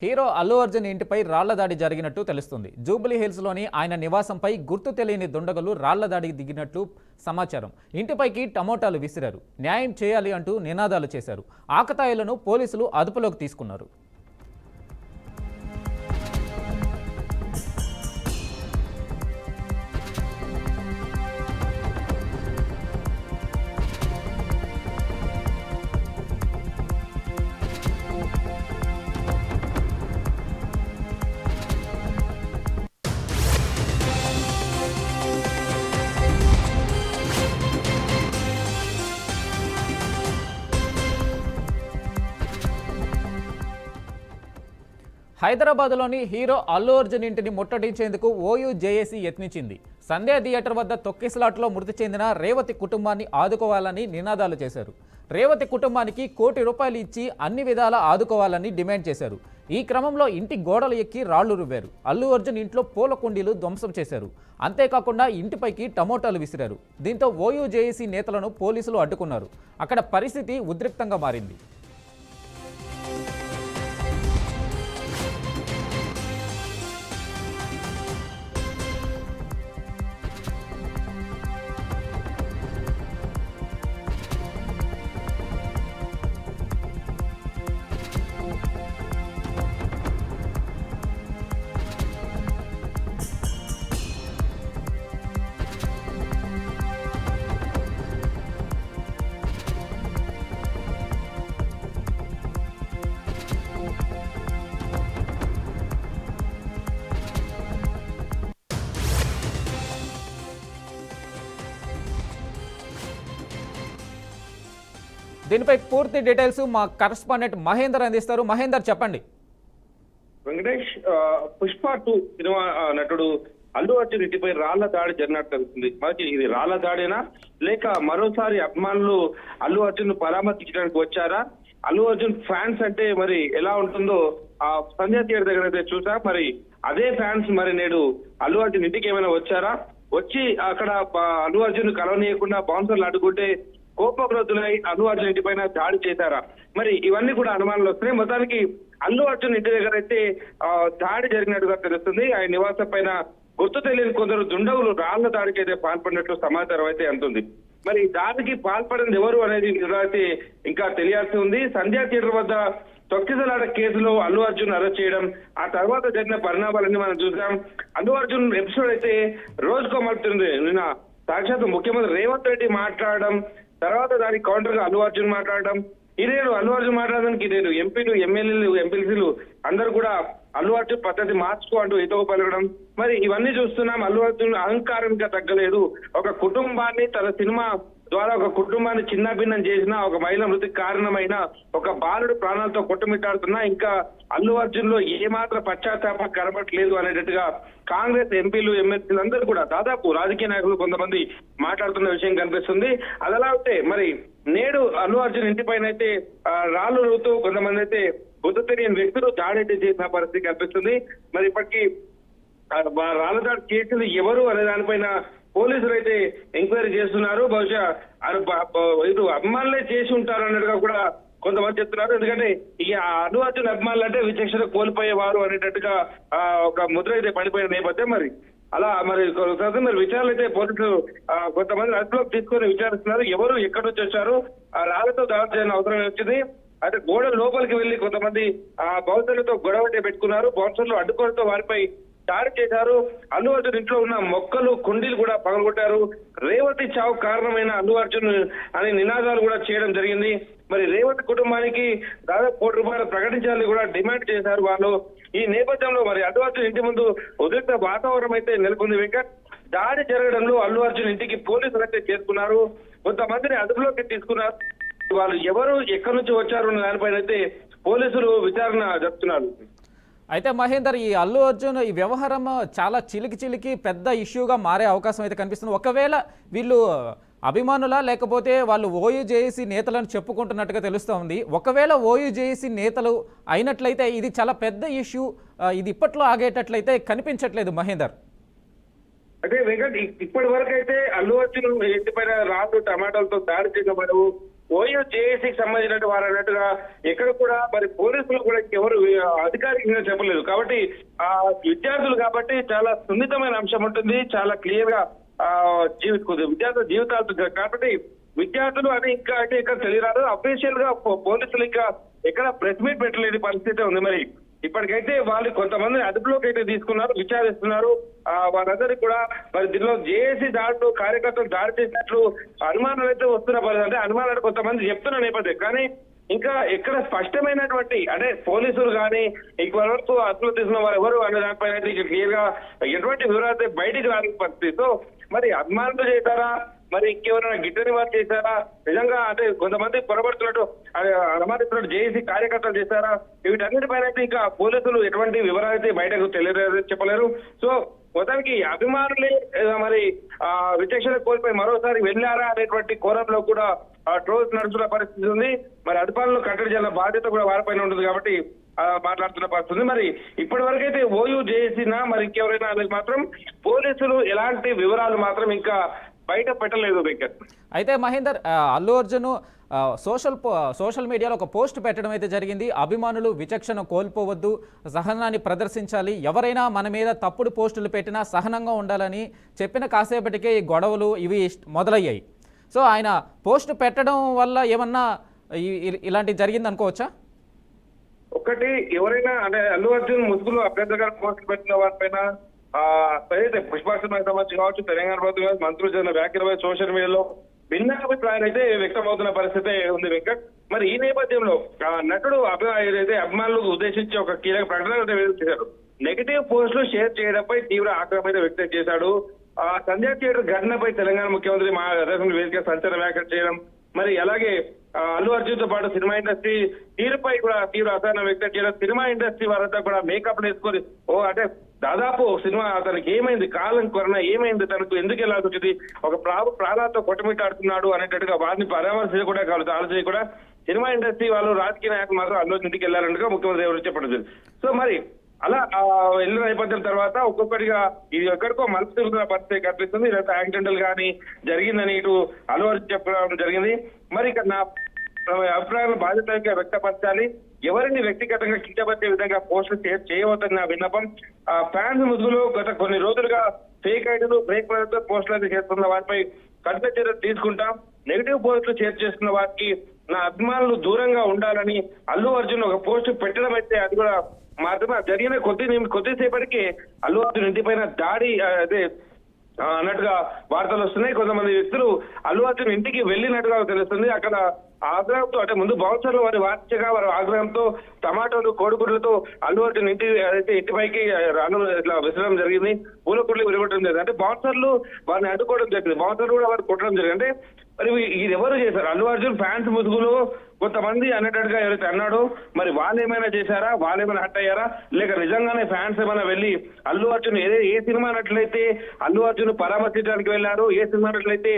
Hero Allu Arjun ఇంటిపై రాళ్ల దాడి జరిగినట్టు తెలుస్తుంది. జూబ్లీ హిల్స్లోని ఆయన నివాసంపై గుర్తు తెలియని దుండగులు రాళ్ల దాడికి దిగినట్లు సమాచారం. ఇంటిపైకి టమోటాలు విసిరారు. న్యాయం చేయాలి అంటూ నినాదాలు చేశారు. ఆకతాయిలను పోలీసులు అదుపులోకి తీసుకున్నారు. హైదరాబాద్లోని హీరో అల్లు అర్జున్ ఇంటిని ముట్టడించేందుకు ఓయూ జేఏసీ యత్నించింది. సంధ్యా థియేటర్ వద్ద తొక్కిసలాట్లో మృతి చెందిన రేవతి కుటుంబాన్ని ఆదుకోవాలని నినాదాలు చేశారు. రేవతి కుటుంబానికి ₹1 కోటి ఇచ్చి అన్ని విధాలా ఆదుకోవాలని డిమాండ్ చేశారు. ఈ క్రమంలో ఇంటి గోడలు ఎక్కి రాళ్లు రువ్వారు. అల్లు అర్జున్ ఇంట్లో పూల కుండీలు ధ్వంసం చేశారు. అంతేకాకుండా ఇంటిపైకి టమోటాలు విసిరారు. దీంతో ఓయూ జేఏసీ నేతలను పోలీసులు అడ్డుకున్నారు. అక్కడ పరిస్థితి ఉద్రిక్తంగా మారింది. దీనిపై పూర్తి డీటెయిల్స్ మా కరెస్పాండెంట్ మహేందర్ అందిస్తారు. మహేందర్, చెప్పండి. వెంకటేష్, పుష్ప 2 సినిమా నటుడు అల్లు అర్జున్ ఇంటిపై రాళ్ల దాడి జరిగినట్టు తెలుస్తుంది. మనకి ఇది రాళ్ల దాడేనా లేక మరోసారి అభిమానులు అల్లు అర్జున్ పరామర్శించడానికి వచ్చారా? అల్లు అర్జున్ ఫ్యాన్స్ అంటే మరి ఎలా ఉంటుందో ఆ సంధ్యా థియేటర్ దగ్గర అయితే చూసా. మరి అదే ఫ్యాన్స్ మరి నేడు అల్లు అర్జున్ ఇంటికి ఏమైనా వచ్చారా? వచ్చి అక్కడ అల్లు అర్జున్ కలవనీయకుండా బౌన్సర్లు అడ్డుకుంటే కోపగ్రస్తులై అల్లు అర్జున్ ఇంటి పైన దాడి చేశారా? మరి ఇవన్నీ కూడా అనుమానాలు వస్తున్నాయి. మొత్తానికి అల్లు అర్జున్ ఇంటి దగ్గర అయితే దాడి జరిగినట్టుగా తెలుస్తుంది. ఆయన నివాసం పైన గుర్తు తెలియని కొందరు దుండగులు రాళ్ల దాడికి అయితే పాల్పడినట్లు సమాచారం అయితే అందుతుంది. మరి దాడికి పాల్పడింది ఎవరు అనేది అయితే ఇంకా తెలియాల్సి ఉంది. సంధ్యా థియేటర్ వద్ద తొక్కిసలాట కేసులో అల్లు అర్జున్ అరెస్ట్ చేయడం, ఆ తర్వాత జరిగిన పరిణామాలన్నీ మనం చూసాం. అల్లు అర్జున్ ఎపిసోడ్ అయితే రోజుకో మలుతుంది. నిన్న సాక్షాత్ ముఖ్యమంత్రి రేవంత్ రెడ్డి మాట్లాడడం, తర్వాత దానికి కౌంటర్ గా అల్లు అర్జున్ మాట్లాడడం, ఇదేడు అల్లు అర్జున్ మాట్లాడడానికి ఇదేడు ఎంపీలు, ఎమ్మెల్యేలు, ఎంపీసీలు అందరూ కూడా అల్లు అర్జున్ పద్ధతి మార్చుకో అంటూ హితవు పలకడం. మరి ఇవన్నీ చూస్తున్నాం. అల్లు అర్జున్ అహంకారంగా తగ్గలేదు. ఒక కుటుంబాన్ని తన సినిమా ద్వారా ఒక కుటుంబాన్ని చిన్నభిన్నం చేసిన, ఒక మహిళ మృతికి కారణమైన ఒక బాలుడు ప్రాణాలతో కొట్టుమిట్టాడుతున్నా ఇంకా అల్లు అర్జున్ లో ఏమాత్రం పశ్చాత్తాపం కనబడట్లేదు అనేటట్టుగా కాంగ్రెస్ ఎంపీలు, ఎమ్మెల్యేలు అందరూ కూడా దాదాపు రాజకీయ నాయకులు కొంతమంది మాట్లాడుతున్న విషయం కనిపిస్తుంది. అదలా ఉంటే మరి నేడు అల్లు అర్జున్ ఇంటి పైన అయితే రాళ్లు రుతూ కొంతమంది అయితే బుద్ధ తెలియని వ్యక్తులు దాడి చేసిన పరిస్థితి కనిపిస్తుంది. మరి ఇప్పటికీ రాళ్ల దాడి చేసింది ఎవరు అనే దానిపైన పోలీసులు అయితే ఎంక్వైరీ చేస్తున్నారు. బహుశా ఇది అభిమానులే చేసి ఉంటారు అన్నట్టుగా కూడా కొంతమంది చెప్తున్నారు. ఎందుకంటే ఈ అల్లు అర్జున్ అభిమానులు అంటే విచక్షణ కోల్పోయేవారు అనేటట్టుగా ఒక ముద్ర అయితే పడిపోయిన నేపథ్యం. మరి అలా మరి విచారణ అయితే పోలీసులు కొంతమంది అదుపులోకి తీసుకొని విచారిస్తున్నారు. ఎవరు ఎక్కడి నుంచి వచ్చారు, ఆ రాళ్లతో దాడి చేయాల్సిన అవసరం వచ్చింది. అయితే గోడ లోపలికి వెళ్లి కొంతమంది బౌన్సర్లతో గొడవ పెట్టుకున్నారు. బౌన్సర్లు అడ్డుకోవడంతో వారిపై దాడి చేశారు. అల్లు అర్జున్ ఇంట్లో ఉన్న మొక్కలు, కుండీలు కూడా పగలగొట్టారు. రేవతి చావు కారణమైన అల్లు అర్జున్ అనే నినాదాలు కూడా చేయడం జరిగింది. మరి రేవతి కుటుంబానికి దాదాపు ₹1 కోటి ప్రకటించాలని కూడా డిమాండ్ చేశారు వాళ్ళు. ఈ నేపథ్యంలో మరి అల్లు అర్జున్ ఇంటి ముందు ఉద్రిక్త వాతావరణం అయితే నెలకొంది. వెంకట్, దాడి జరగడంలో అల్లు అర్జున్ ఇంటికి పోలీసులు అయితే చేరుకున్నారు. కొంతమందిని అదుపులోకి తీసుకున్నారు. వాళ్ళు ఎవరు ఎక్కడి నుంచి వచ్చారు అన్న దానిపైన అయితే పోలీసులు విచారణ జరుపుతున్నారు. అయితే మహేందర్, ఈ అల్లు అర్జున్ ఈ వ్యవహారం చాలా చిలికి పెద్ద ఇష్యూగా మారే అవకాశం అయితే కనిపిస్తుంది. ఒకవేళ వీళ్ళు అభిమానులా లేకపోతే వాళ్ళు ఓయూ జేఏసీ నేతలను చెప్పుకుంటున్నట్టుగా తెలుస్తోంది. ఒకవేళ ఓయూ జేఏసీ నేతలు అయినట్లయితే ఇది చాలా పెద్ద ఇష్యూ, ఇది ఇప్పట్లో ఆగేటట్లయితే కనిపించట్లేదు మహేందర్. అంటే వెంకట్, ఇప్పటి వరకు అయితే అల్లు అర్జున్ ఇంటిపైన రాళ్ళు, టమాటాలతో దాడి చేయబడవు. ఓయూ జేఏసీకి సంబంధించినట్టు వారు అన్నట్టుగా ఎక్కడ కూడా మరి పోలీసులు కూడా ఎవరు అధికారికంగా చెప్పలేదు. కాబట్టి ఆ విద్యార్థులు కాబట్టి చాలా సున్నితమైన అంశం ఉంటుంది, చాలా క్లియర్ గా విద్యార్థుల జీవితాలు కాబట్టి విద్యార్థులు అని ఇంకా అంటే ఇక్కడ తెలియరాదు. అఫీషియల్ గా పోలీసులు ఇంకా ఎక్కడ ప్రెస్ మీట్ పెట్టలేని పరిస్థితి ఉంది. మరి ఇప్పటికైతే వాళ్ళు కొంతమంది అదుపులోకి అయితే తీసుకున్నారు, విచారిస్తున్నారు. వారందరికీ కూడా మరి దీనిలో జేఏసీ దాంట్లో కార్యకర్తలు దాడి చేసినట్లు అనుమానాలు అయితే వస్తున్న పరిస్థితి. అంటే అనుమానాలు కొంతమంది చెప్తున్న నేపథ్యం, కానీ ఇంకా ఎక్కడ స్పష్టమైనటువంటి అంటే పోలీసులు కానీ ఇప్పటి వరకు అదుపులో తీసుకున్న వారు ఎవరు అనే దానిపైన అయితే క్లియర్ గా ఎటువంటి వివరాలు అయితే బయటికి రాని పరిస్థితి. సో మరి అభిమానులు చేశారా, మరి ఇంకెవరైనా గిట్టని వారు చేశారా, నిజంగా అంటే కొంతమంది పొరబడుతున్నట్టు అనుమానిస్తున్నట్టు జేఏసీ కార్యకర్తలు చేశారా, వీటన్నిటిపైన అయితే ఇంకా పోలీసులు ఎటువంటి వివరాలు అయితే బయటకు చెప్పలేరు. సో మొత్తానికి అభిమానులే మరి విచక్షణ కోల్పోయి మరోసారి వెళ్ళారా అనేటువంటి కోణంలో కూడా ట్రోల్స్ నడుస్తున్న పరిస్థితి ఉంది. మరి అధికారులు కట్టడి చేయాల బాధ్యత కూడా వారిపైన ఉంటుంది కాబట్టి మాట్లాడుతున్న పరిస్థితి. మరి ఇప్పటి వరకు అయితే ఓయూ జేఏసీనా మరి ఇంకెవరైనా అనేది మాత్రం పోలీసులు ఎలాంటి వివరాలు మాత్రం ఇంకా బయట పెట్టలేదు వెంకట్. అయితే మహేందర్, అల్లు అర్జున్ సోషల్ మీడియాలో ఒక పోస్ట్ పెట్టడం అయితే జరిగింది. అభిమానులు విచక్షణ కోల్పోవద్దు, సహనాన్ని ప్రదర్శించాలి, ఎవరైనా మన మీద తప్పుడు పోస్టులు పెట్టినా సహనంగా ఉండాలని చెప్పిన కాసేపటికే ఈ గొడవలు ఇవి మొదలయ్యాయి. సో ఆయన పోస్ట్ పెట్టడం వల్ల ఏమన్నా ఇలాంటివి జరిగింది అనుకోవచ్చా? ఒకటి ఎవరైనా అంటే అల్లు అర్జున్ ముసుగులో అభ్యర్థిగా పోస్టులు పెట్టిన వారిపైన అయితే పుష్పార్చన సంబంధించి కావచ్చు, తెలంగాణ ప్రభుత్వం మంత్రులు జరిగిన వ్యాఖ్యలపై సోషల్ మీడియాలో భిన్నాభిప్రాయాలు అయితే వ్యక్తమవుతున్న పరిస్థితి ఉంది వెంకట్. మరి ఈ నేపథ్యంలో నటుడు ఏదైతే అభిమానులకు ఉద్దేశించి ఒక కీలక ప్రకటన చేశారు. నెగిటివ్ పోస్టులు షేర్ చేయడంపై తీవ్ర ఆగ్రహం అయితే వ్యక్తం చేశాడు. సంధ్యా థియేటర్ ఘటనపై తెలంగాణ ముఖ్యమంత్రి వేదిక సంచలన వ్యాఖ్యలు చేయడం, మరి అలాగే అల్లు అర్జున్ తో పాటు సినిమా ఇండస్ట్రీ తీరుపై కూడా తీవ్ర అసహనం వ్యక్తం చేయడం, సినిమా ఇండస్ట్రీ వారంతా కూడా మేకప్ వేసుకొని అంటే దాదాపు సినిమా తనకి ఏమైంది, కాలం కరోనా ఏమైంది, తనకు ఎందుకు ఎలా వచ్చింది, ఒక ప్రాణాలతో కొట్టమిట్టాడుతున్నాడు అనేటట్టుగా వారిని పరామర్శించకుండా కాదు ఆలోచన కూడా సినిమా ఇండస్ట్రీ వాళ్ళు రాజకీయ నాయకులు మాత్రం అల్లు ఇంటికి వెళ్ళారన్నట్టుగా ముఖ్యమంత్రి ఎవరు చెప్పడం. సో మరి అలా వెళ్ళిన నేపథ్యం తర్వాత ఒక్కొక్కటిగా ఇది ఎక్కడికో మనసు తిరుగుతున్న పరిస్థితి కనిపిస్తుంది. లేదా యాక్సిడెంటల్ గానీ జరిగిందని ఇటు అల్లు అర్జున్ చెప్పడం జరిగింది. మరి ఇక్కడ నా అభిప్రాయాలను బాధ్యతగా వ్యక్తపరచాలి, ఎవరిని వ్యక్తిగతంగా కించపరిచే విధంగా పోస్టులు చేయవద్దని నా విన్నపం. ఫ్యాన్స్ ముసుగులో గత కొన్ని రోజులుగా ఫేక్ ఐడీలు బ్రేక్ పోస్టులు అయితే చేస్తున్న వారిపై కఠిన చర్యలు తీసుకుంటాం. నెగిటివ్ పోస్టులు షేర్ చేస్తున్న వారికి నా అభిమానులు దూరంగా ఉండాలని అల్లు అర్జున్ ఒక పోస్ట్ పెట్టడం అయితే అది కూడా మాత్రమే జరిగిన కొద్దిసేపటికి అల్లు అర్జున్ ఇంటిపైన దాడి అదే అన్నట్టుగా వార్తలు వస్తున్నాయి. కొంతమంది వ్యక్తులు అల్లు అర్జున్ ఇంటికి వెళ్ళినట్టుగా తెలుస్తుంది. అక్కడ ఆగ్రహంతో అంటే ముందు బౌన్సర్లు వారి వార్చగా వారి ఆగ్రహంతో టమాటోలు కోడిగుడ్లతో అల్లు అర్జున్ ఇంటిపైకి ఇట్లా విసరడం జరిగింది, పూలకుడ్లు విరగొట్టడం జరిగింది. అంటే బౌన్సర్లు వారిని అడ్డుకోవడం జరిగింది, బౌన్సర్లు కూడా వారు కొట్టడం జరిగింది. అంటే మరి ఇది ఎవరు చేశారు? అల్లు అర్జున్ ఫ్యాన్స్ ముసుగులో కొంతమంది అనేటట్టుగా ఎవరైతే అన్నాడో మరి వాళ్ళు ఏమైనా చేశారా, వాళ్ళు ఏమైనా హట్ అయ్యారా, లేక నిజంగానే ఫ్యాన్స్ ఏమైనా వెళ్ళి అల్లు అర్జున్ ఏ సినిమా అన్నట్లయితే అల్లు అర్జున్ పరామర్శించడానికి వెళ్ళారు, ఏ సినిమా అన్నట్లయితే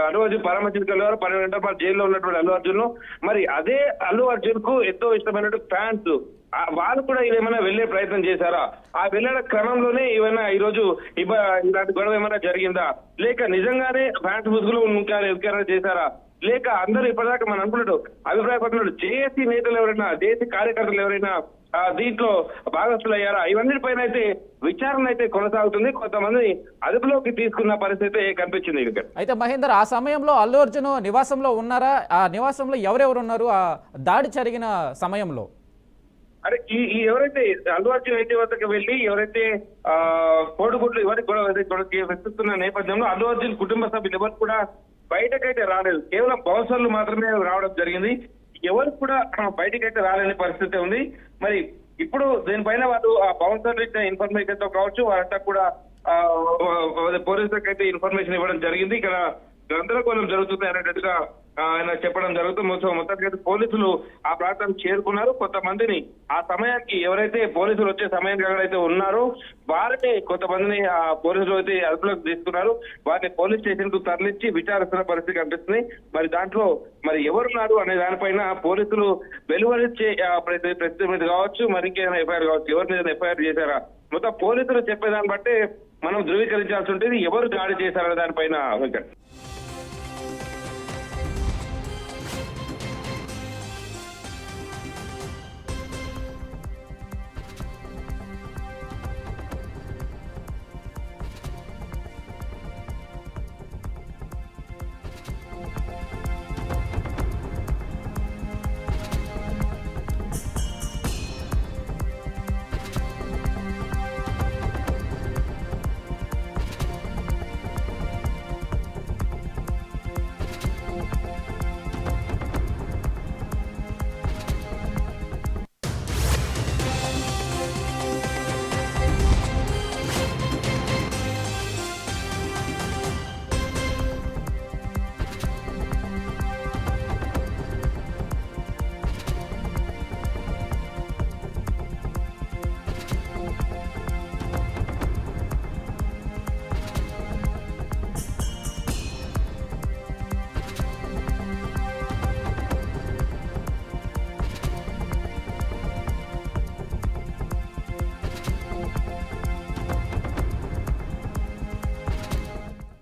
అల్లు అర్జున్ పరామర్శించడానికి వెళ్ళారు 12 గంటల పాటు జైల్లో ఉన్నటువంటి అల్లు అర్జున్, మరి అదే అల్లు అర్జున్ కు ఎంతో ఇష్టమైనట్టు ఫ్యాన్స్ వాళ్ళు కూడా ఏమైనా వెళ్లే ప్రయత్నం చేశారా? ఆ వెళ్ళే క్రమంలోనే ఏమైనా ఈ రోజు ఇలాంటి గొడవ ఏమైనా జరిగిందా, లేక నిజంగానే ఫ్యాన్స్ ముసుగులో ఎవరైనా చేశారా, లేక అందరూ ఇప్పటిదాకా మనం అనుకున్నట్టు అభిప్రాయపడుతున్నట్టు జేఏసీ నేతలు ఎవరైనా, జేఏసీ కార్యకర్తలు ఎవరైనా దీంట్లో భాగస్తులు అయ్యారా? ఇవన్నిటిపైన అయితే విచారణ అయితే కొనసాగుతుంది. కొంతమంది అదుపులోకి తీసుకున్న పరిస్థితి కనిపించింది. అయితే మహేందర్, ఆ సమయంలో అల్లు అర్జున్ నివాసంలో ఉన్నారా? ఆ నివాసంలో ఎవరెవరు ఉన్నారు ఆ దాడి జరిగిన సమయంలో? అరే ఈ ఎవరైతే అల్లు అర్జున్ ఇంటి వద్దకు వెళ్ళి ఎవరైతే కోడిగుడ్లు ఎవరికి కూడా వెతుకుతున్న నేపథ్యంలో అల్లు అర్జున్ కుటుంబ సభ్యులు ఎవరు కూడా బయటకైతే రాలేదు, కేవలం బౌన్సర్లు మాత్రమే రావడం జరిగింది. ఎవరు కూడా బయటకైతే రాలేని పరిస్థితి ఉంది. మరి ఇప్పుడు దీనిపైన వాళ్ళు ఆ బౌన్సర్లు ఇచ్చిన ఇన్ఫర్మేషన్ తో కావచ్చు, వారంతా కూడా పోలీసులకు అయితే ఇన్ఫర్మేషన్ ఇవ్వడం జరిగింది. ఇక్కడ గందరగోళం జరుగుతుంది అనేటట్టుగా ఆయన చెప్పడం జరుగుతుంది. మొత్తానికి పోలీసులు ఆ ప్రాంతానికి చేరుకున్నారు. కొంతమందిని ఆ సమయానికి ఎవరైతే పోలీసులు వచ్చే సమయానికి ఎవరైతే ఉన్నారో వారిని కొంతమందిని ఆ పోలీసులు అయితే అదుపులోకి తీసుకున్నారు. వారిని పోలీస్ స్టేషన్ కు తరలించి విచారిస్తున్న పరిస్థితి కనిపిస్తుంది. మరి దాంట్లో మరి ఎవరున్నారు అనే దానిపైన పోలీసులు వెలువరించే ప్రతి మీద కావచ్చు, మరి ఇంకేమైనా ఎఫ్ఐఆర్ కావచ్చు, ఎవరి మీద ఎఫ్ఐఆర్ చేశారా, మొత్తం పోలీసులు చెప్పేదాన్ని బట్టే మనం ధృవీకరించాల్సి ఉంటుంది ఎవరు దాడి చేశారనే దానిపైన.